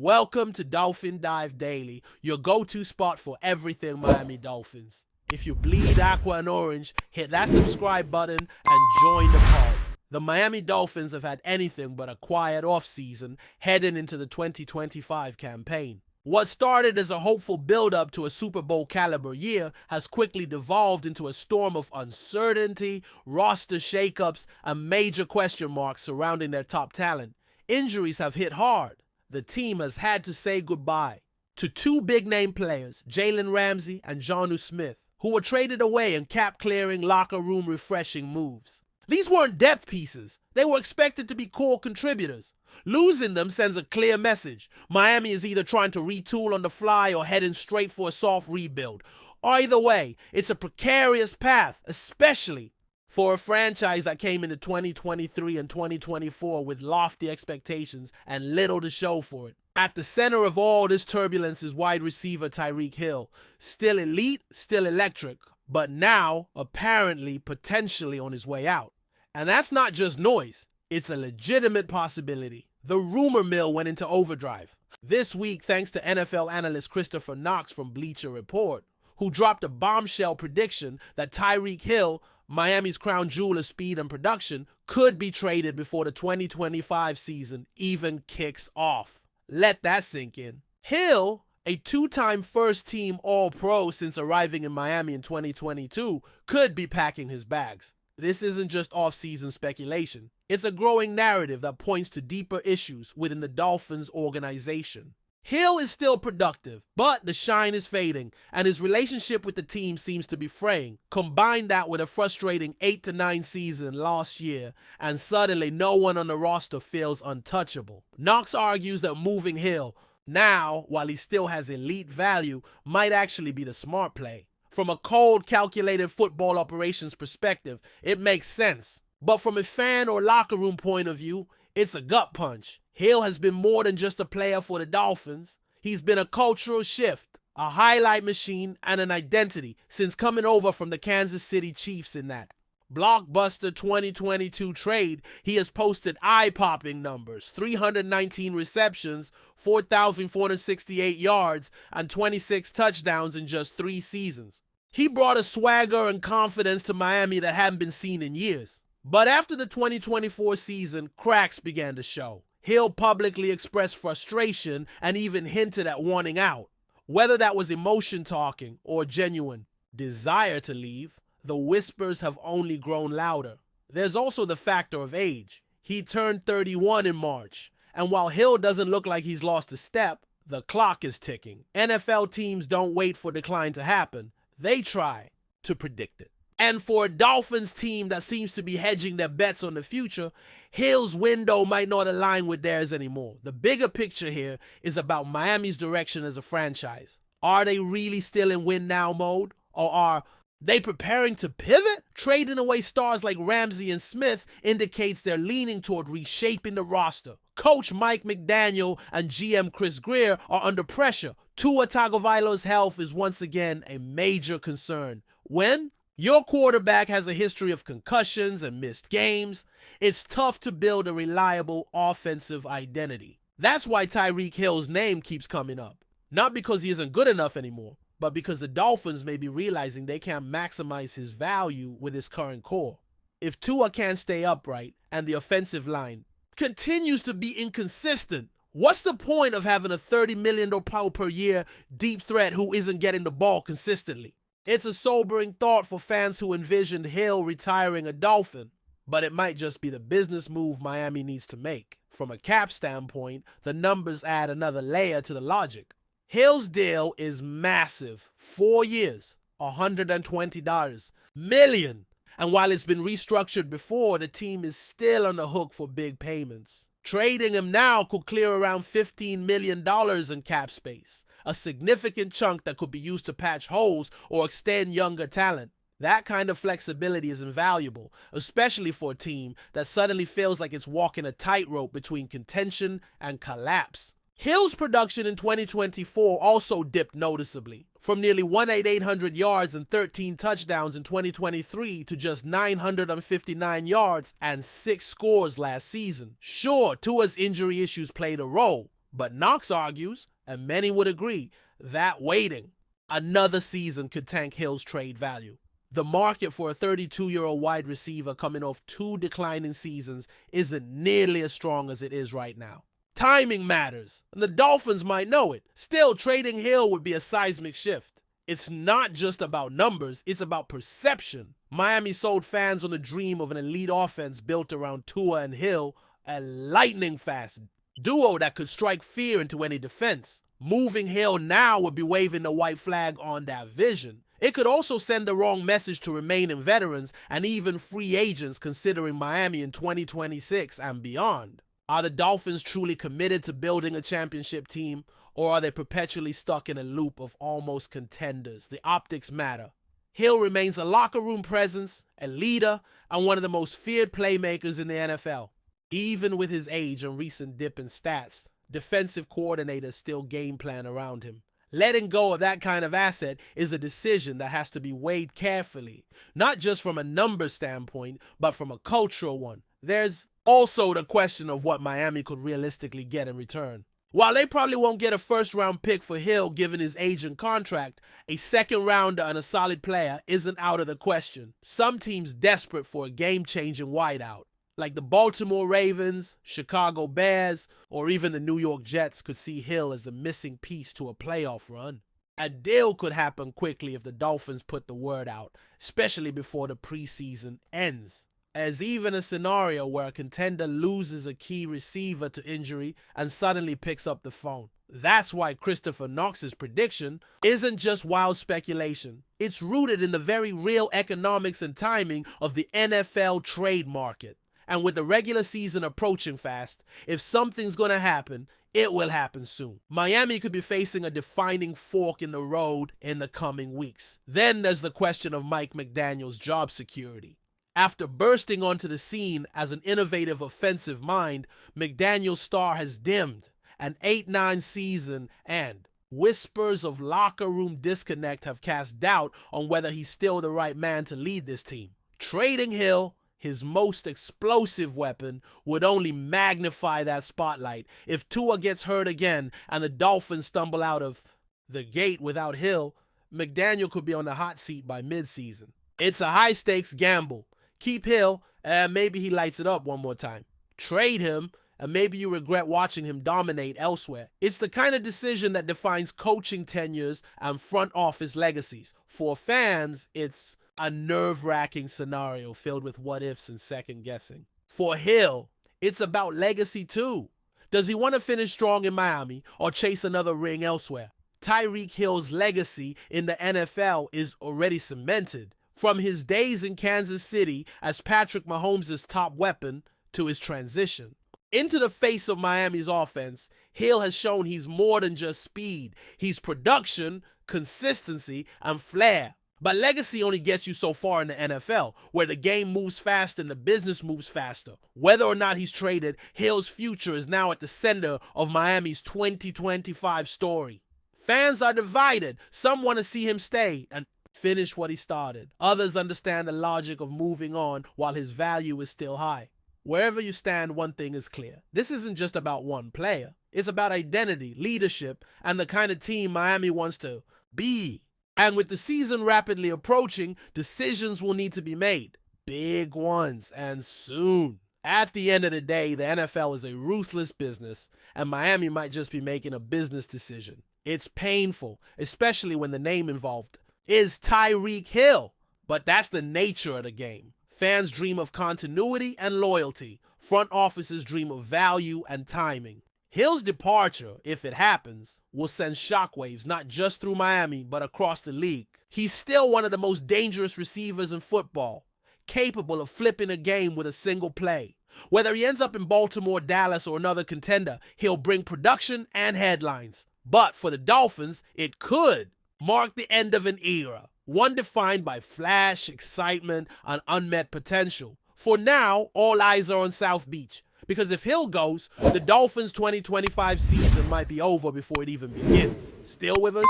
Welcome to Dolphin Dive Daily, your go-to spot for everything Miami Dolphins. If you bleed aqua and orange, hit that subscribe button and join the pod. The Miami Dolphins have had anything but a quiet offseason heading into the 2025 campaign. What started as a hopeful build-up to a Super Bowl caliber year has quickly devolved into a storm of uncertainty, roster shakeups, and major question marks surrounding their top talent. Injuries have hit hard. The team has had to say goodbye to two big-name players, Jalen Ramsey and Jonnu Smith, who were traded away in cap-clearing, locker-room refreshing moves. These weren't depth pieces. They were expected to be core contributors. Losing them sends a clear message. Miami is either trying to retool on the fly or heading straight for a soft rebuild. Either way, it's a precarious path, especially for a franchise that came into 2023 and 2024 with lofty expectations and little to show for it. At the center of all this turbulence is wide receiver Tyreek Hill. Still elite, still electric, but now apparently potentially on his way out. And that's not just noise. It's a legitimate possibility. The rumor mill went into overdrive this week thanks to NFL analyst Christopher Knox from Bleacher Report, who dropped a bombshell prediction that Tyreek Hill, Miami's crown jewel of speed and production, could be traded before the 2025 season even kicks off. Let that sink in. Hill, a two-time first-team All-Pro since arriving in Miami in 2022, could be packing his bags. This isn't just off-season speculation. It's a growing narrative that points to deeper issues within the Dolphins organization. Hill is still productive, but the shine is fading, and his relationship with the team seems to be fraying. Combine that with a frustrating 8-9 season last year, and suddenly no one on the roster feels untouchable. Knox argues that moving Hill now, while he still has elite value, might actually be the smart play. From a cold, calculated football operations perspective, it makes sense. But from a fan or locker room point of view, it's a gut punch. Hill has been more than just a player for the Dolphins. He's been a cultural shift, a highlight machine, and an identity since coming over from the Kansas City Chiefs in that blockbuster 2022 trade. He has posted eye-popping numbers: 319 receptions, 4,468 yards, and 26 touchdowns in just 3 seasons. He brought a swagger and confidence to Miami that hadn't been seen in years. But after the 2024 season, cracks began to show. Hill publicly expressed frustration and even hinted at wanting out. Whether that was emotion talking or genuine desire to leave, the whispers have only grown louder. There's also the factor of age. He turned 31 in March, and while Hill doesn't look like he's lost a step, the clock is ticking. NFL teams don't wait for decline to happen. They try to predict it. And for a Dolphins team that seems to be hedging their bets on the future, Hill's window might not align with theirs anymore. The bigger picture here is about Miami's direction as a franchise. Are they really still in win now mode? Or are they preparing to pivot? Trading away stars like Ramsey and Smith indicates they're leaning toward reshaping the roster. Coach Mike McDaniel and GM Chris Greer are under pressure. Tua Tagovailoa's health is once again a major concern. When your quarterback has a history of concussions and missed games, it's tough to build a reliable offensive identity. That's why Tyreek Hill's name keeps coming up. Not because he isn't good enough anymore, but because the Dolphins may be realizing they can't maximize his value with his current core. If Tua can't stay upright and the offensive line continues to be inconsistent, what's the point of having a $30 million per year deep threat who isn't getting the ball consistently? It's a sobering thought for fans who envisioned Hill retiring a Dolphin, but it might just be the business move Miami needs to make. From a cap standpoint, the numbers add another layer to the logic. Hill's deal is massive. 4 years, $120 million. And while it's been restructured before, the team is still on the hook for big payments. Trading him now could clear around $15 million in cap space, a significant chunk that could be used to patch holes or extend younger talent. That kind of flexibility is invaluable, especially for a team that suddenly feels like it's walking a tightrope between contention and collapse. Hill's production in 2024 also dipped noticeably, from nearly 1,800 yards and 13 touchdowns in 2023 to just 959 yards and 6 scores last season. Sure, Tua's injury issues played a role, But Knox argues, and many would agree, that waiting another season could tank Hill's trade value. The market for a 32-year-old wide receiver coming off 2 declining seasons isn't nearly as strong as it is right now. Timing matters, and the Dolphins might know it. Still, trading Hill would be a seismic shift. It's not just about numbers, it's about perception. Miami sold fans on the dream of an elite offense built around Tua and Hill, a lightning-fast duo that could strike fear into any defense. Moving Hill now would be waving the white flag on that vision. It could also send the wrong message to remaining veterans and even free agents considering Miami in 2026 and beyond. Are the Dolphins truly committed to building a championship team, or are they perpetually stuck in a loop of almost contenders? The optics matter. Hill remains a locker room presence, a leader, and one of the most feared playmakers in the NFL. Even with his age and recent dip in stats, defensive coordinators still game plan around him. Letting go of that kind of asset is a decision that has to be weighed carefully, not just from a number standpoint, but from a cultural one. There's also the question of what Miami could realistically get in return. While they probably won't get a first-round pick for Hill given his age and contract, a second-rounder and a solid player isn't out of the question. Some teams desperate for a game-changing wideout, like the Baltimore Ravens, Chicago Bears, or even the New York Jets could see Hill as the missing piece to a playoff run. A deal could happen quickly if the Dolphins put the word out, especially before the preseason ends. There's even a scenario where a contender loses a key receiver to injury and suddenly picks up the phone. That's why Christopher Knox's prediction isn't just wild speculation. It's rooted in the very real economics and timing of the NFL trade market. And with the regular season approaching fast, if something's going to happen, it will happen soon. Miami could be facing a defining fork in the road in the coming weeks. Then there's the question of Mike McDaniel's job security. After bursting onto the scene as an innovative offensive mind, McDaniel's star has dimmed. An 8-9 season and whispers of locker room disconnect have cast doubt on whether he's still the right man to lead this team. Trading Hill, his most explosive weapon, would only magnify that spotlight. If Tua gets hurt again and the Dolphins stumble out of the gate without Hill, McDaniel could be on the hot seat by midseason. It's a high-stakes gamble. Keep Hill, and maybe he lights it up one more time. Trade him, and maybe you regret watching him dominate elsewhere. It's the kind of decision that defines coaching tenures and front office legacies. For fans, it's a nerve-wracking scenario filled with what-ifs and second-guessing. For Hill, it's about legacy too. Does he want to finish strong in Miami or chase another ring elsewhere? Tyreek Hill's legacy in the NFL is already cemented. From his days in Kansas City as Patrick Mahomes' top weapon to his transition into the face of Miami's offense, Hill has shown he's more than just speed. He's production, consistency, and flair. But legacy only gets you so far in the NFL, where the game moves fast and the business moves faster. Whether or not he's traded, Hill's future is now at the center of Miami's 2025 story. Fans are divided. Some want to see him stay and finish what he started. Others understand the logic of moving on while his value is still high. Wherever you stand, one thing is clear. This isn't just about one player. It's about identity, leadership, and the kind of team Miami wants to be. And with the season rapidly approaching, decisions will need to be made. Big ones, and soon. At the end of the day, the NFL is a ruthless business, and Miami might just be making a business decision. It's painful, especially when the name involved is Tyreek Hill. But that's the nature of the game. Fans dream of continuity and loyalty. Front offices dream of value and timing. Hill's departure, if it happens, will send shockwaves not just through Miami, but across the league. He's still one of the most dangerous receivers in football, capable of flipping a game with a single play. Whether he ends up in Baltimore, Dallas, or another contender, he'll bring production and headlines. But for the Dolphins, it could mark the end of an era, one defined by flash, excitement, and unmet potential. For now, all eyes are on South Beach. Because if Hill goes, the Dolphins' 2025 season might be over before it even begins. Still with us?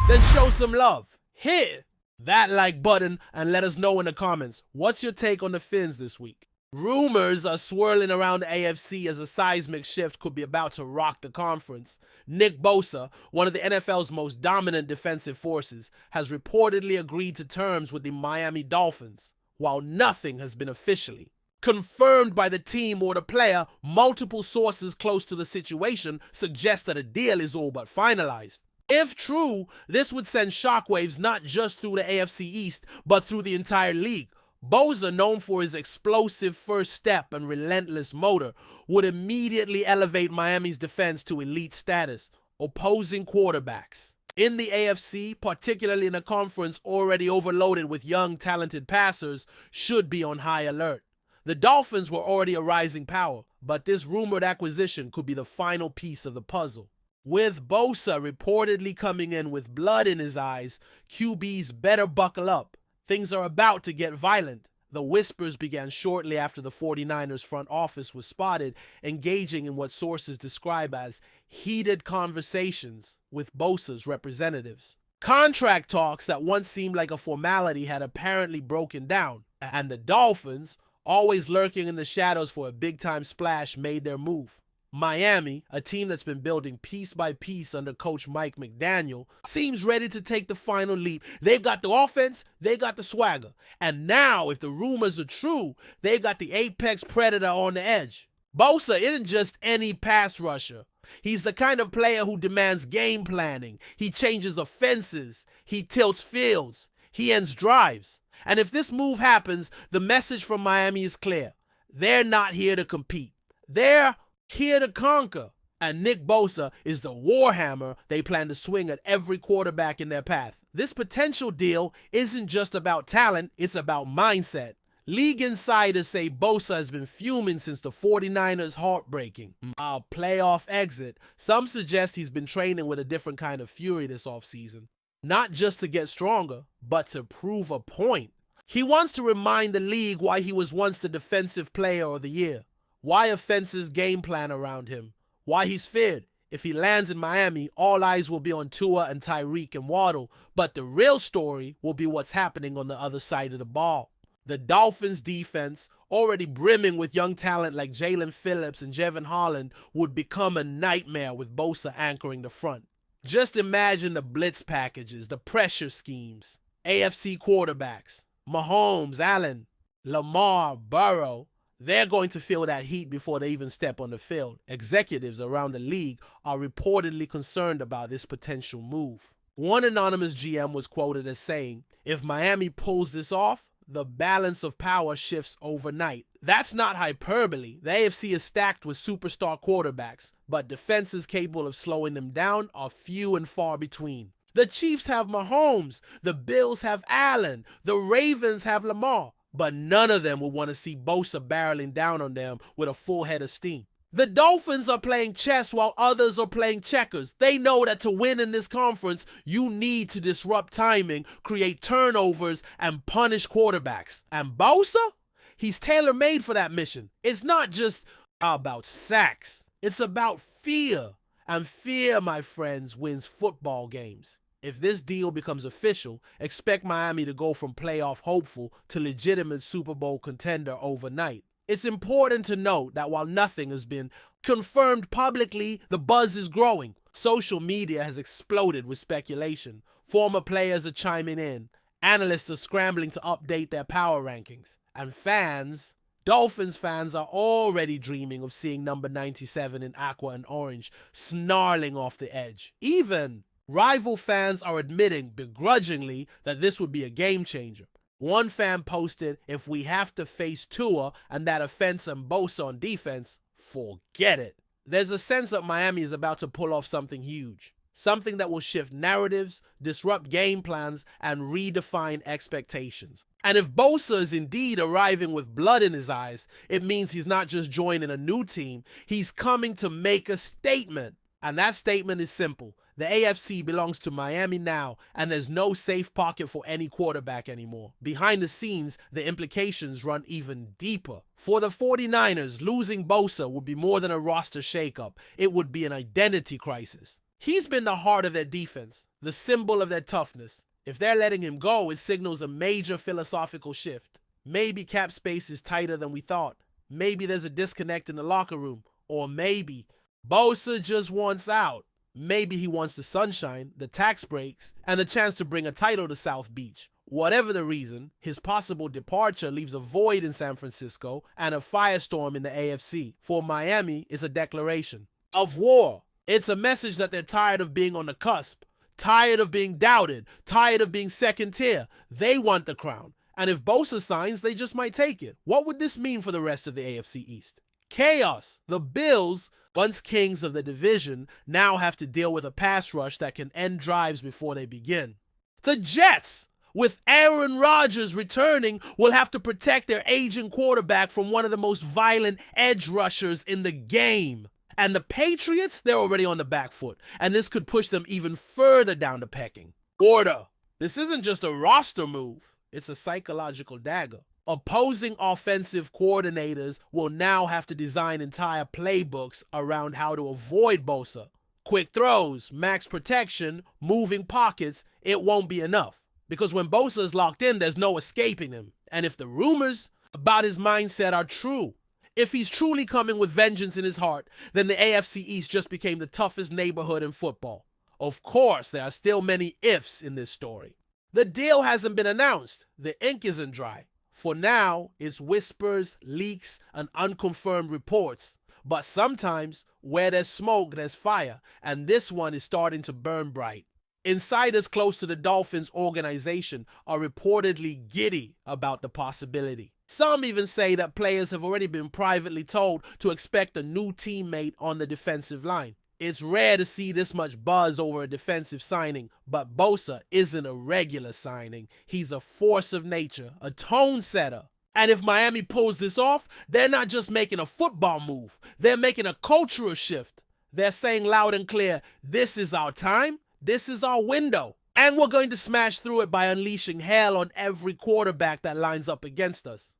Then show some love. Hit that like button and let us know in the comments. What's your take on the Fins this week? Rumors are swirling around the AFC as a seismic shift could be about to rock the conference. Nick BOSA, one of the NFL's most dominant defensive forces, has reportedly agreed to terms with the Miami Dolphins, while nothing has been officially confirmed by the team or the player. Multiple sources close to the situation suggest that a deal is all but finalized. If true, this would send shockwaves not just through the AFC East, but through the entire league. BOSA, known for his explosive first step and relentless motor, would immediately elevate Miami's defense to elite status. Opposing quarterbacks in the AFC, particularly in a conference already overloaded with young, talented passers, should be on high alert. The Dolphins were already a rising power, but this rumored acquisition could be the final piece of the puzzle. With BOSA reportedly coming in with blood in his eyes, QBs better buckle up. Things are about to get violent. The whispers began shortly after the 49ers front office was spotted engaging in what sources describe as heated conversations with BOSA's representatives. Contract talks that once seemed like a formality had apparently broken down, and the Dolphins, always lurking in the shadows for a big-time splash, made their move. Miami, a team that's been building piece by piece under coach Mike McDaniel, seems ready to take the final leap. They've got the offense, they got the swagger. And now, if the rumors are true, they've got the apex predator on the edge. BOSA isn't just any pass rusher. He's the kind of player who demands game planning. He changes offenses. He tilts fields. He ends drives. And if this move happens, the message from Miami is clear. They're not here to compete. They're here to conquer. And Nick BOSA is the warhammer they plan to swing at every quarterback in their path. This potential deal isn't just about talent, it's about mindset. League insiders say BOSA has been fuming since the 49ers' heartbreaking playoff exit. Some suggest he's been training with a different kind of fury this offseason. Not just to get stronger, but to prove a point. He wants to remind the league why he was once the defensive player of the year. Why offenses game plan around him. Why he's feared. If he lands in Miami, all eyes will be on Tua and Tyreek and Waddle, but the real story will be what's happening on the other side of the ball. The Dolphins' defense, already brimming with young talent like Jalen Phillips and Jevon Holland, would become a nightmare with BOSA anchoring the front. Just imagine the blitz packages, the pressure schemes, AFC quarterbacks, Mahomes, Allen, Lamar, Burrow. They're going to feel that heat before they even step on the field. Executives around the league are reportedly concerned about this potential move. One anonymous GM was quoted as saying, "If Miami pulls this off, the balance of power shifts overnight." That's not hyperbole. The AFC is stacked with superstar quarterbacks, but defenses capable of slowing them down are few and far between. The Chiefs have Mahomes, the Bills have Allen, the Ravens have Lamar, but none of them will want to see BOSA barreling down on them with a full head of steam. The Dolphins are playing chess while others are playing checkers. They know that to win in this conference, you need to disrupt timing, create turnovers, and punish quarterbacks. And BOSA? He's tailor-made for that mission. It's not just about sacks. It's about fear. And fear, my friends, wins football games. If this deal becomes official, expect Miami to go from playoff hopeful to legitimate Super Bowl contender overnight. It's important to note that while nothing has been confirmed publicly, the buzz is growing. Social media has exploded with speculation. Former players are chiming in. Analysts are scrambling to update their power rankings. And fans, Dolphins fans, are already dreaming of seeing number 97 in aqua and orange, snarling off the edge. Even rival fans are admitting begrudgingly that this would be a game changer. One fan posted, "If we have to face Tua and that offense and BOSA on defense, forget it." There's a sense that Miami is about to pull off something huge. Something that will shift narratives, disrupt game plans, and redefine expectations. And if BOSA is indeed arriving with blood in his eyes, it means he's not just joining a new team, he's coming to make a statement. And that statement is simple. The AFC belongs to Miami now, and there's no safe pocket for any quarterback anymore. Behind the scenes, the implications run even deeper. For the 49ers, losing BOSA would be more than a roster shakeup. It would be an identity crisis. He's been the heart of their defense, the symbol of their toughness. If they're letting him go, it signals a major philosophical shift. Maybe cap space is tighter than we thought. Maybe there's a disconnect in the locker room. Or maybe BOSA just wants out. Maybe he wants the sunshine, the tax breaks, and the chance to bring a title to South Beach. Whatever the reason, his possible departure leaves a void in San Francisco and a firestorm in the AFC. For Miami, it's a declaration of war. It's a message that they're tired of being on the cusp, tired of being doubted, tired of being second tier. They want the crown. And if BOSA signs, they just might take it. What would this mean for the rest of the AFC East? Chaos. The Bills, once kings of the division, now have to deal with a pass rush that can end drives before they begin. The Jets, with Aaron Rodgers returning, will have to protect their aging quarterback from one of the most violent edge rushers in the game. And the Patriots, they're already on the back foot, and this could push them even further down the pecking order. This isn't just a roster move, it's a psychological dagger. Opposing offensive coordinators will now have to design entire playbooks around how to avoid BOSA. Quick throws, max protection, moving pockets, it won't be enough. Because when BOSA is locked in, there's no escaping him. And if the rumors about his mindset are true, if he's truly coming with vengeance in his heart, then the AFC East just became the toughest neighborhood in football. Of course, there are still many ifs in this story. The deal hasn't been announced. The ink isn't dry. For now, it's whispers, leaks, and unconfirmed reports. But sometimes, where there's smoke, there's fire, and this one is starting to burn bright. Insiders close to the Dolphins organization are reportedly giddy about the possibility. Some even say that players have already been privately told to expect a new teammate on the defensive line. It's rare to see this much buzz over a defensive signing, but BOSA isn't a regular signing. He's a force of nature, a tone setter. And if Miami pulls this off, they're not just making a football move. They're making a cultural shift. They're saying loud and clear, this is our time, this is our window. And we're going to smash through it by unleashing hell on every quarterback that lines up against us.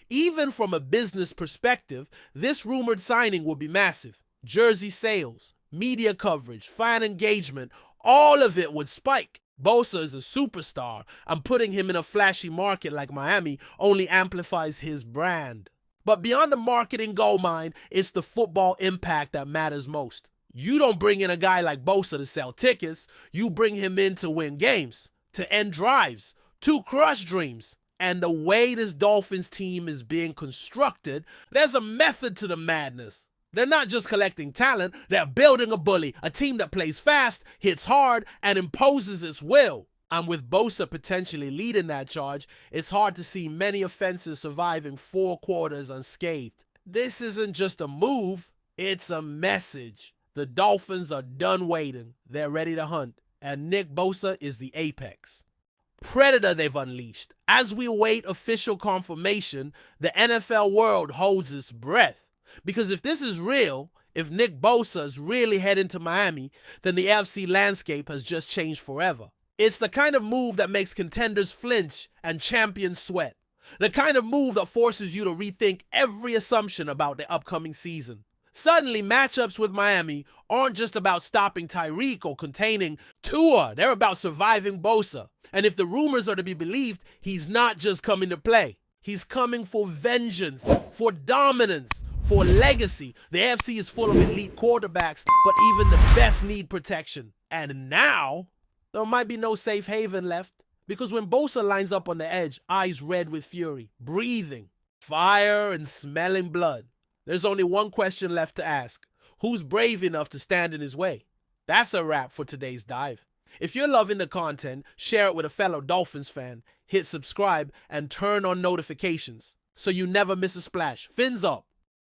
Even from a business perspective, this rumored signing will be massive. Jersey sales, media coverage, fan engagement, all of it would spike. BOSA is a superstar, and putting him in a flashy market like Miami only amplifies his brand. But beyond the marketing goldmine, it's the football impact that matters most. You don't bring in a guy like BOSA to sell tickets, you bring him in to win games, to end drives, to crush dreams. And the way this Dolphins team is being constructed, there's a method to the madness. They're not just collecting talent, they're building a bully, a team that plays fast, hits hard, and imposes its will. And with BOSA potentially leading that charge, it's hard to see many offenses surviving 4 quarters unscathed. This isn't just a move, it's a message. The Dolphins are done waiting, they're ready to hunt, and Nick BOSA is the apex. Predator they've unleashed. As we await official confirmation, the NFL world holds its breath. Because if this is real, if Nick BOSA is really heading to Miami, then the AFC landscape has just changed forever. It's the kind of move that makes contenders flinch and champions sweat. The kind of move that forces you to rethink every assumption about the upcoming season. Suddenly, matchups with Miami aren't just about stopping Tyreek or containing Tua. They're about surviving BOSA. And if the rumors are to be believed, he's not just coming to play. He's coming for vengeance, for dominance, for legacy. The AFC is full of elite quarterbacks, but even the best need protection. And now, there might be no safe haven left. Because when BOSA lines up on the edge, eyes red with fury, breathing, fire and smelling blood, there's only one question left to ask. Who's brave enough to stand in his way? That's a wrap for today's dive. If you're loving the content, share it with a fellow Dolphins fan, hit subscribe, and turn on notifications so you never miss a splash. Fins up.